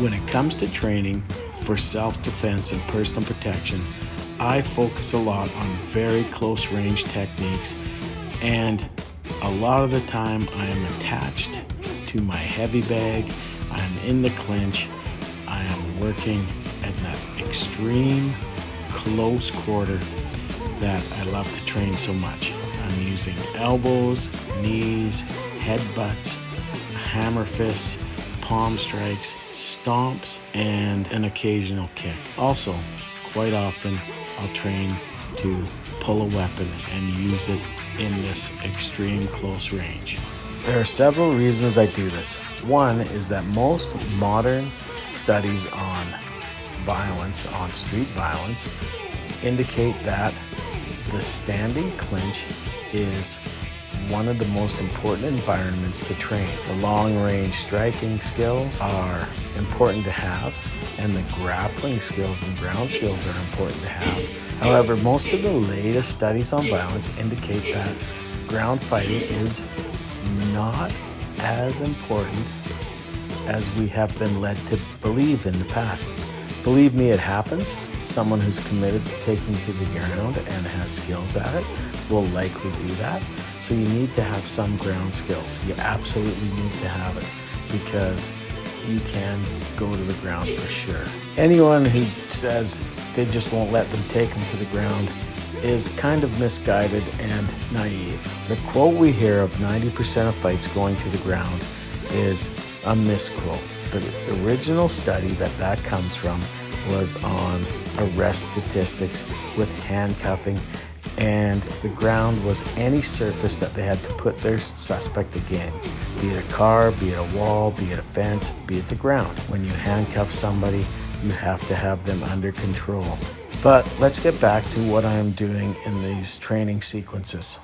When it comes to training for self-defense and personal protection, I focus a lot on very close range techniques, and a lot of the time I am attached to my heavy bag, I'm in the clinch, I am working at that extreme close quarter that I love to train so much. I'm using elbows, knees, headbutts, hammer fists, palm strikes, stomps, and an occasional kick. Also, quite often, I'll train to pull a weapon and use it in this extreme close range. There are several reasons I do this. One is that most modern studies on violence, on street violence, indicate that the standing clinch is one of the most important environments to train. The long-range striking skills are important to have, and the grappling skills and ground skills are important to have. However, most of the latest studies on violence indicate that ground fighting is not as important as we have been led to believe in the past. Believe me, it happens. Someone who's committed to taking to the ground and has skills at it will likely do that. So you need to have some ground skills. You absolutely need to have it, because you can go to the ground for sure. Anyone who says they just won't let them take them to the ground is kind of misguided and naive. The quote we hear of 90% of fights going to the ground is a misquote. The original study that comes from was on arrest statistics with handcuffing, and the ground was any surface that they had to put their suspect against, be it a car, be it a wall, be it a fence, be it the ground. When you handcuff somebody, you have to have them under control. But let's get back to what I'm doing in these training sequences.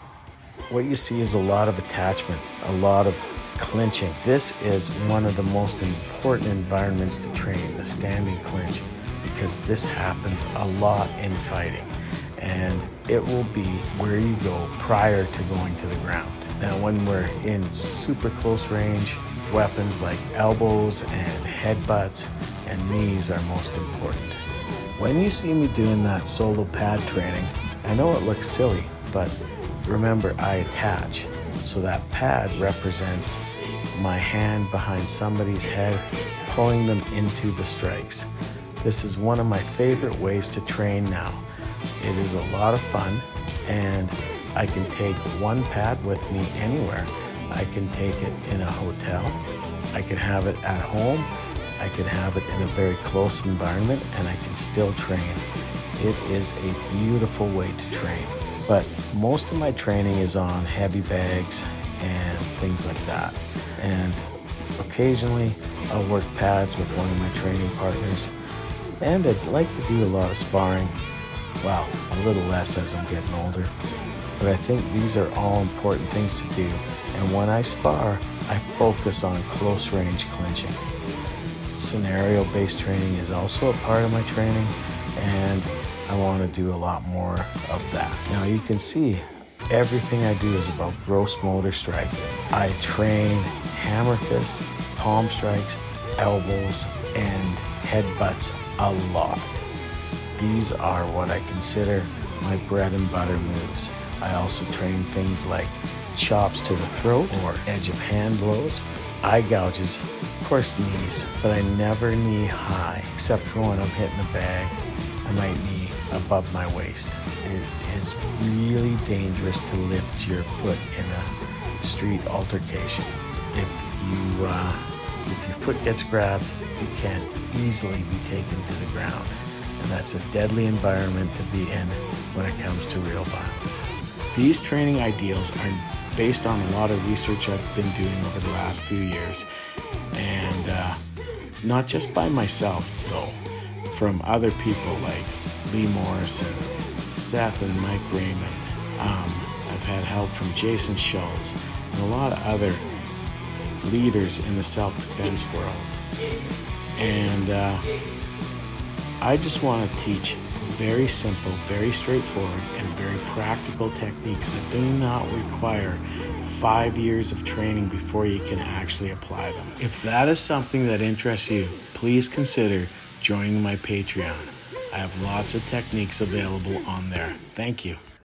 What you see is a lot of attachment, a lot of clinching. This is one of the most important environments to train, the standing clinch, because this happens a lot in fighting, and it will be where you go prior to going to the ground. Now, when we're in super close range, weapons like elbows and headbutts and knees are most important. When you see me doing that solo pad training, I know it looks silly, but remember, I attach. So that pad represents my hand behind somebody's head, pulling them into the strikes. This is one of my favorite ways to train now. It is a lot of fun, and I can take one pad with me anywhere. I can take it in a hotel, I can have it at home, I can have it in a very close environment, and I can still train. It is a beautiful way to train. But most of my training is on heavy bags and things like that. And occasionally I'll work pads with one of my training partners. And I'd like to do a lot of sparring. Well, a little less as I'm getting older. But I think these are all important things to do. And when I spar, I focus on close range clinching. Scenario-based training is also a part of my training, and I want to do a lot more of that. Now you can see everything I do is about gross motor striking. I train hammer fists, palm strikes, elbows, and headbutts a lot. These are what I consider my bread and butter moves. I also train things like chops to the throat or edge of hand blows, eye gouges, of course knees, but I never knee high, except for when I'm hitting a bag. I might knee above my waist. It is really dangerous to lift your foot in a street altercation. If your foot gets grabbed, you can easily be taken to the ground. And that's a deadly environment to be in when it comes to real violence. These training ideals are based on a lot of research I've been doing over the last few years, and not just by myself though, from other people like Morrison, Seth and Mike Raymond. I've had help from Jason Schultz and a lot of other leaders in the self-defense world. And I just want to teach very simple, very straightforward, and very practical techniques that do not require 5 years of training before you can actually apply them. If that is something that interests you, please consider joining my Patreon. I have lots of techniques available on there. Thank you.